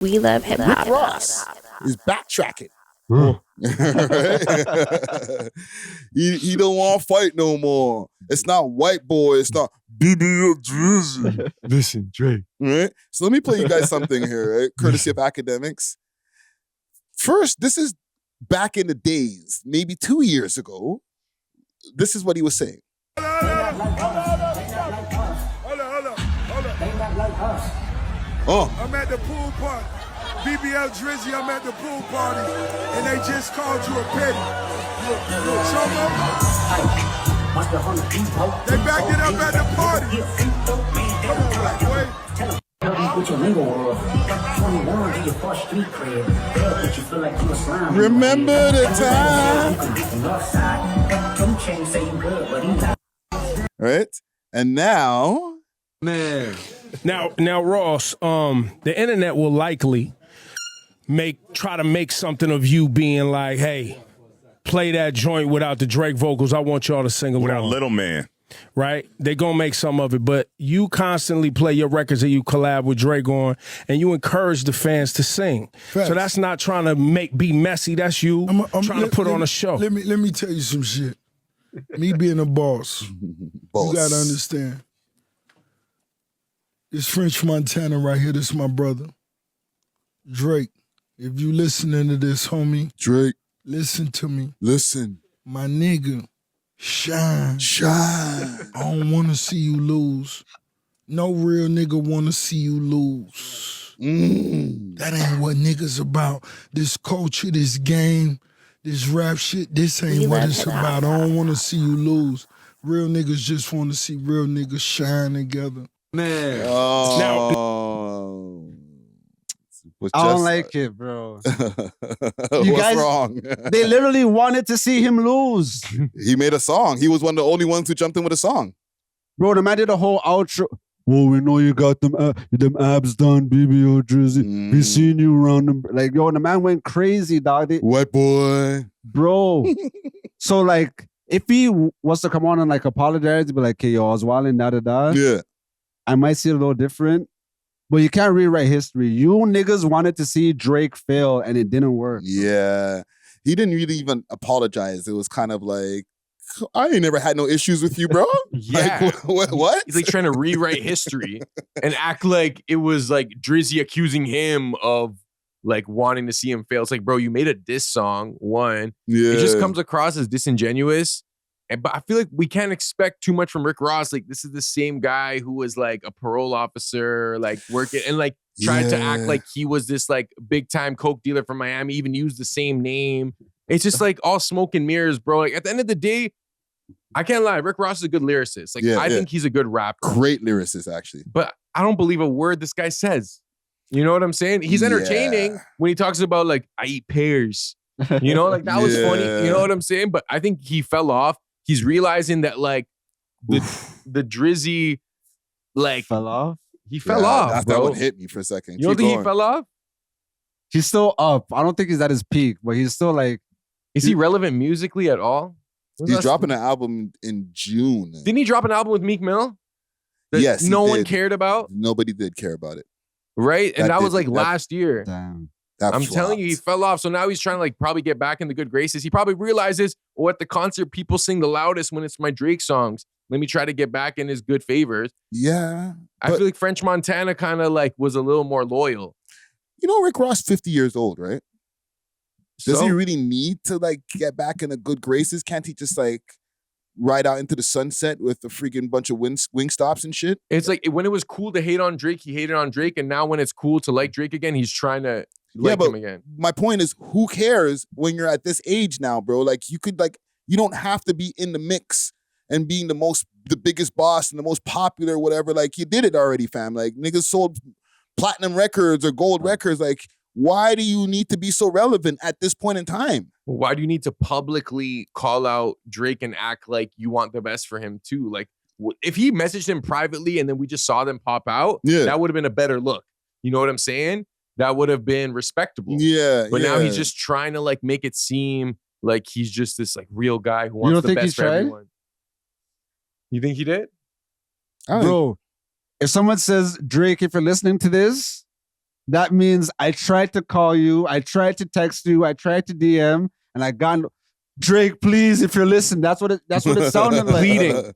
We love hip hop. Rick Ross is backtracking. he don't want to fight no more. It's not white boy. It's not BBL Drizzy. Listen, Drake. Right? So let me play you guys something here, right? Courtesy of academics. First, this is back in the days, maybe 2 years ago. This is what he was saying. I'm at the pool party. BBL Drizzy, I'm at the pool party. And they just called you a petty. You a chomo? They backed it up at the party. Come on, Black Boy. Remember the time. Right? And now... Man. Now, Ross, the internet will likely try to make something of you being like, hey, play that joint without the Drake vocals. I want y'all to sing along. Without Little Man. Right? They gonna make some of it, but you constantly play your records that you collab with Drake on, and you encourage the fans to sing. Facts. So that's not trying to be messy. That's you trying to put on a show. Let me tell you some shit. Me being a boss, you gotta understand. This French Montana right here, this is my brother. Drake, if you listening to this, homie. Drake. Listen to me. Listen. My nigga, shine. Shine. I don't want to see you lose. No real nigga want to see you lose. That ain't what niggas about. This culture, this game, this rap shit, this ain't what it's about. I don't want to see you lose. Real niggas just want to see real niggas shine together. Man. Oh. I don't like it, bro. What's guys, wrong? They literally wanted to see him lose. He made a song. He was one of the only ones who jumped in with a song. Bro, the man did a whole outro. Well, we know you got them abs done, BBO Drizzy. We seen you around them. Like, yo, the man went crazy, dog. White boy. Bro. So, like, if he was to come on and, like, apologize, be like, hey, yo, I was wilding, da-da-da. Yeah. I might see it a little different. But you can't rewrite history. You niggas wanted to see Drake fail, and it didn't work. Yeah. He didn't really even apologize. It was kind of like, I ain't never had no issues with you, bro. Yeah. Like, what? He's like trying to rewrite history and act like it was like Drizzy accusing him of like wanting to see him fail. It's like, bro, you made a diss song, one. Yeah. It just comes across as disingenuous. But I feel like we can't expect too much from Rick Ross. Like, this is the same guy who was like a parole officer, like working and like tried to act like he was this like big time coke dealer from Miami, even used the same name. It's just like all smoke and mirrors, bro. Like at the end of the day, I can't lie. Rick Ross is a good lyricist. Like I think he's a good rapper. Great lyricist, actually. But I don't believe a word this guy says. You know what I'm saying? He's entertaining when he talks about like, I eat pears. You know, like that was funny. You know what I'm saying? But I think he fell off. He's realizing that like the Drizzy like fell off. He fell off, bro. That one hit me for a second. You don't think he fell off? He's still up. I don't think he's at his peak, but he's still like. Is he relevant musically at all? He's dropping an album in June. Didn't he drop an album with Meek Mill? That yes, no one cared about. Nobody did care about it. Right, and that was like last year. Damn. I'm telling you, he fell off. So now he's trying to like probably get back in the good graces. He probably realizes, oh, at the concert, people sing the loudest when it's my Drake songs. Let me try to get back in his good favors. Yeah. I feel like French Montana kind of like was a little more loyal. You know, Rick Ross, 50 years old, right? Does he really need to like get back in the good graces? Can't he just like ride out into the sunset with a freaking bunch of wing stops and shit? It's like when it was cool to hate on Drake, he hated on Drake. And now when it's cool to like Drake again, he's trying to like him again. My point is, who cares when you're at this age now, bro? Like you don't have to be in the mix and being the biggest boss and the most popular, whatever. Like you did it already, fam. Like niggas sold platinum records or gold records. Like why do you need to be so relevant at this point in time? Why do you need to publicly call out Drake and act like you want the best for him too? Like if he messaged him privately and then we just saw them pop out, that would have been a better look. You know what I'm saying? That would have been respectable. Yeah. But now he's just trying to like make it seem like he's just this like real guy who wants the best for everyone. You think he did? Bro, if someone says, Drake, if you're listening to this, that means I tried to call you, I tried to text you, I tried to DM, and I got Drake, please, if you're listening. That's what it sounded like. Pleading.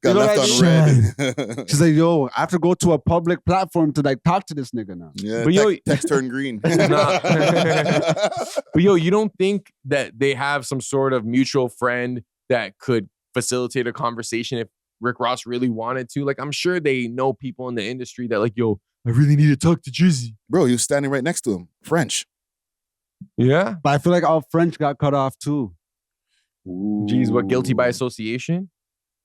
Got You know left what on red. She's like, yo, I have to go to a public platform to like talk to this nigga now. Yeah, But yo- text turned green. Nah. But yo, you don't think that they have some sort of mutual friend that could facilitate a conversation if Rick Ross really wanted to? Like, I'm sure they know people in the industry that like, yo, I really need to talk to Drizzy. Bro, he was standing right next to him. French. Yeah. But I feel like all French got cut off too. Jeez, what, guilty by association?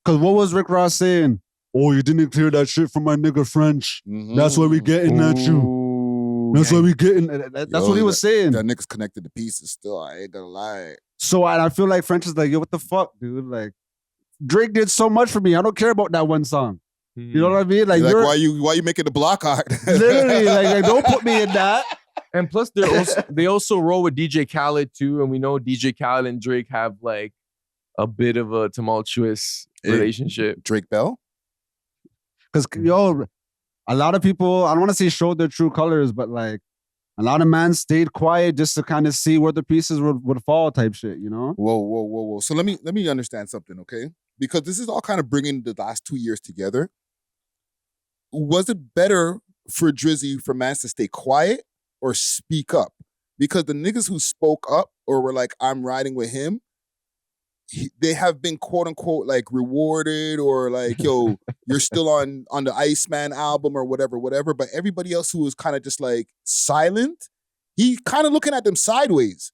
Because what was Rick Ross saying? Oh, you didn't clear that shit from my nigga French. Mhm. That's why we getting at you. Ooh, That's yeah. why we getting. That's Yo, what he was saying. That nigga's connected to pieces still. I ain't gonna lie. So and I feel like French is like, yo, what the fuck, dude? Like, Drake did so much for me. I don't care about that one song. You know what I mean? Like, Like, you're why you making the block hot? literally like, don't put me in that. And plus, they also roll with DJ Khaled too, and we know DJ Khaled and Drake have like a bit of a tumultuous relationship. Drake Bell? Because yo, a lot of people, I don't want to say showed their true colors, but like a lot of men stayed quiet just to kind of see where the pieces would fall, type shit. You know? Whoa. So let me understand something, okay? Because this is all kind of bringing the last 2 years together. Was it better for Drizzy for mans to stay quiet or speak up? Because the niggas who spoke up or were like, I'm riding with him, they have been quote unquote like rewarded or like, yo, you're still on the Iceman album or whatever. But everybody else who was kind of just like silent, he kind of looking at them sideways.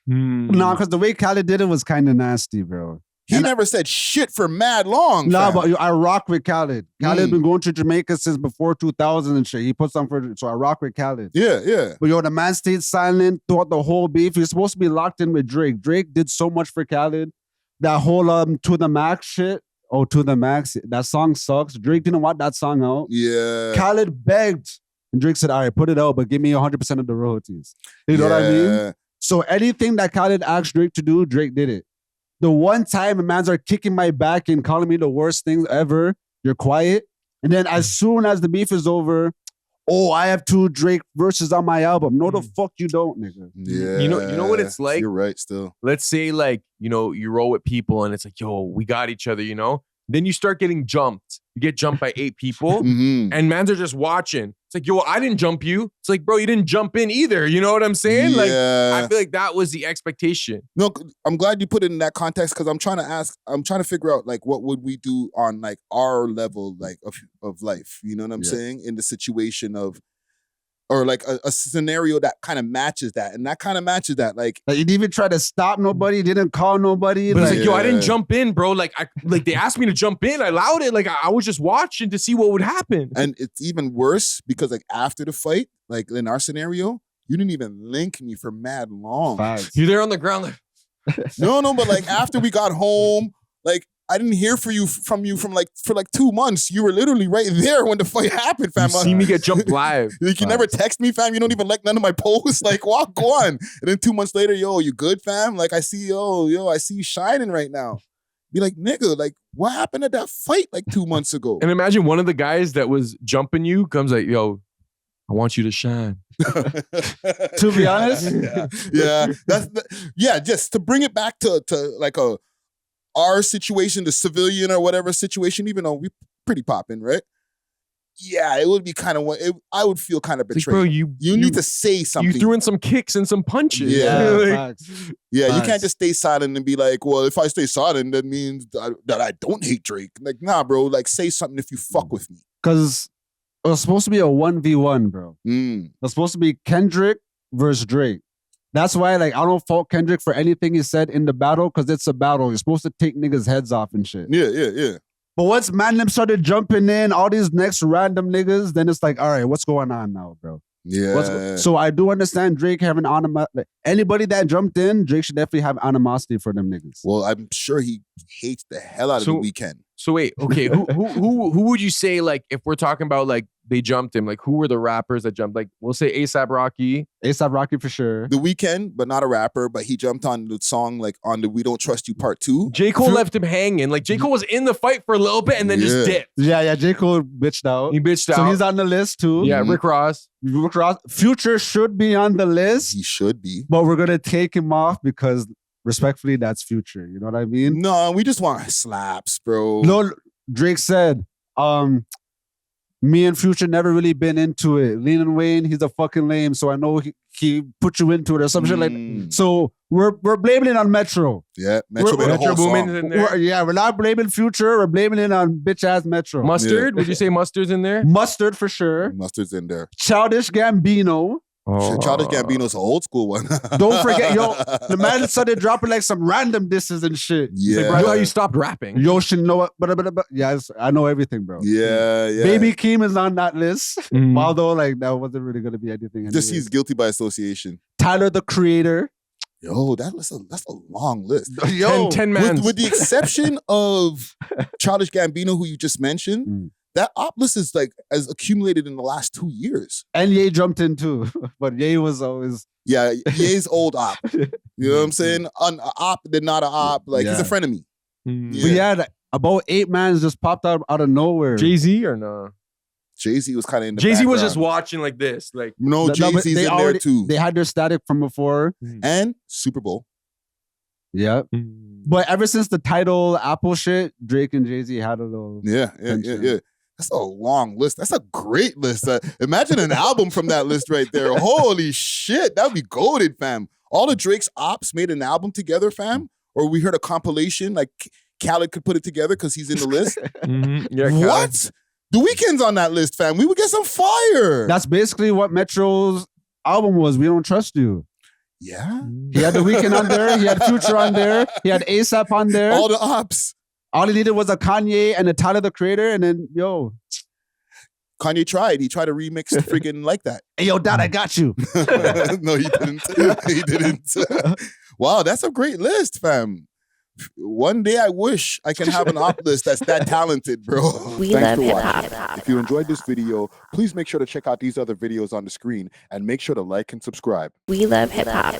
No, because the way Khaled did it was kind of nasty, bro. He never said shit for mad long. No, fam. but I rock with Khaled. Khaled been going to Jamaica since before 2000 and shit. He puts on for, so I rock with Khaled. Yeah. But yo, the man stayed silent throughout the whole beef. He was supposed to be locked in with Drake. Drake did so much for Khaled. That whole To The Max shit. Oh, To The Max. That song sucks. Drake didn't want that song out. Yeah. Khaled begged. And Drake said, all right, put it out, but give me 100% of the royalties. You know what I mean? So anything that Khaled asked Drake to do, Drake did it. The one time a man's are kicking my back and calling me the worst things ever, you're quiet. And then as soon as the beef is over, oh, I have 2 Drake verses on my album. No, the fuck you don't, nigga. Yeah. You know what it's like? You're right still. Let's say like, you know, you roll with people and it's like, yo, we got each other, you know? Then you start getting jumped. You get jumped by 8 people Mhm. and mans are just watching. It's like, yo, I didn't jump you. It's like, bro, you didn't jump in either. You know what I'm saying? Like, I feel like that was the expectation. No, I'm glad you put it in that context because I'm trying to figure out like what would we do on like our level like of life. You know what I'm saying? In the situation of or like a scenario that kind of matches that. And that kind of matches that. Like he didn't even try to stop nobody, didn't call nobody. But Like, it's like, yo, I didn't jump in, bro. Like, they asked me to jump in. I allowed it. Like, I was just watching to see what would happen. and it's even worse because like after the fight, like in our scenario, you didn't even link me for mad long. facts. You're there on the ground like, No, but like after we got home, like I didn't hear from you for like 2 months. You were literally right there when the fight happened, fam. you see me get jumped live. Like you never text me, fam. You don't even like none of my posts. Like, walk on. And then 2 months later, yo, you good, fam? Like I see, yo, I see you shining right now. Be like, nigga, like what happened at that fight like 2 months ago? And imagine one of the guys that was jumping you comes like, yo, I want you to shine. To be honest, Just to bring it back to like our situation, the civilian or whatever situation, even though we pretty popping, right? Yeah, it would be kind of I would feel kind of Like, betrayed. bro, you need to say something. You threw in some kicks and some punches. Yeah. Like, facts. Yeah, you Facts. can't just stay silent and be like, well, if I stay silent, that means that I don't hate Drake. Like, nah, bro, like say something if you fuck with me. Because it was supposed to be a 1v1, bro. It was supposed to be Kendrick versus Drake. That's why, like, I don't fault Kendrick for anything he said in the battle, because it's a battle. You're supposed to take niggas' heads off and shit. Yeah. But once Mandem started jumping in, all these next random niggas, then it's like, all right, what's going on now, bro? Yeah. So I do understand Drake having animosity. Anybody that jumped in, Drake should definitely have animosity for them niggas. Well, I'm sure he hates the hell out of the weekend. So wait, okay, who would you say, like, if we're talking about like they jumped him? Like, who were the rappers that jumped? Like, we'll say A$AP Rocky. A$AP Rocky for sure. The Weeknd, but not a rapper, but he jumped on the song like on the We Don't Trust You Part 2. J. Cole left him hanging. Like, J. Cole was in the fight for a little bit and then just dipped. Yeah, J. Cole bitched out. He bitched out. So he's on the list too. Yeah, Rick Ross. Rick Ross. Future should be on the list. He should be. But we're going to take him off because respectfully, that's Future. You know what I mean? No, we just want slaps, bro. No, Drake said, me and Future never really been into it. Lil Wayne, he's a fucking lame, so I know he put you into it or some shit like that. So we're blaming it on Metro. Yeah, Metro made a whole Boomin's song. in there. We're not blaming Future. We're blaming it on bitch-ass Metro. Mustard? Would you say Mustard's in there? Mustard for sure. Mustard's in there. Childish Gambino. Childish Gambino's an old school one. Don't forget, yo, the man started dropping like some random disses and shit. Yeah. Like, right how you stopped rapping. Yo should know it. But yes, I know everything, bro. Yeah. Baby Keem is on that list. Although, like, that wasn't really going to be anything. Just anyway. he's guilty by association. Tyler, the Creator. Yo, that's a long list. Yo, 10 man. With the exception of Childish Gambino, who you just mentioned, that op list is like as accumulated in the last 2 years. and Ye jumped in too. But Ye was always... Yeah, Ye's old op. You know what I'm saying? An op, then not an op. Like, he's a friend of me. But yeah, about 8 mans just popped out of nowhere. Jay-Z or no? Jay-Z was kind of in the Jay-Z was background. just watching like this. Like, No, but Jay-Z's in there too. They had their static from before. And Super Bowl. Yeah. But ever since the title Apple shit, Drake and Jay-Z had a little... Yeah. That's a long list. That's a great list. Imagine an album from that list right there. Holy shit. That would be goated, fam. All of Drake's ops made an album together, fam. Or we heard a compilation, like Khaled could put it together because he's in the list. Yeah, What? The Weeknd's on that list, fam. We would get some fire. That's basically what Metro's album was. We Don't Trust You. Yeah. He had The Weeknd on there. He had Future on there. He had A$AP on there. All the ops. All he needed was a Kanye and a Tyler, the Creator. And then, yo. Kanye tried. He tried to remix freaking like that. Hey, yo, Dad, I got you. No, he didn't. He didn't. Wow, that's a great list, fam. One day I wish I can have an op list that's that talented, bro. Thanks for watching. If you enjoyed this video, please make sure to check out these other videos on the screen and make sure to like and subscribe. We love hip hop.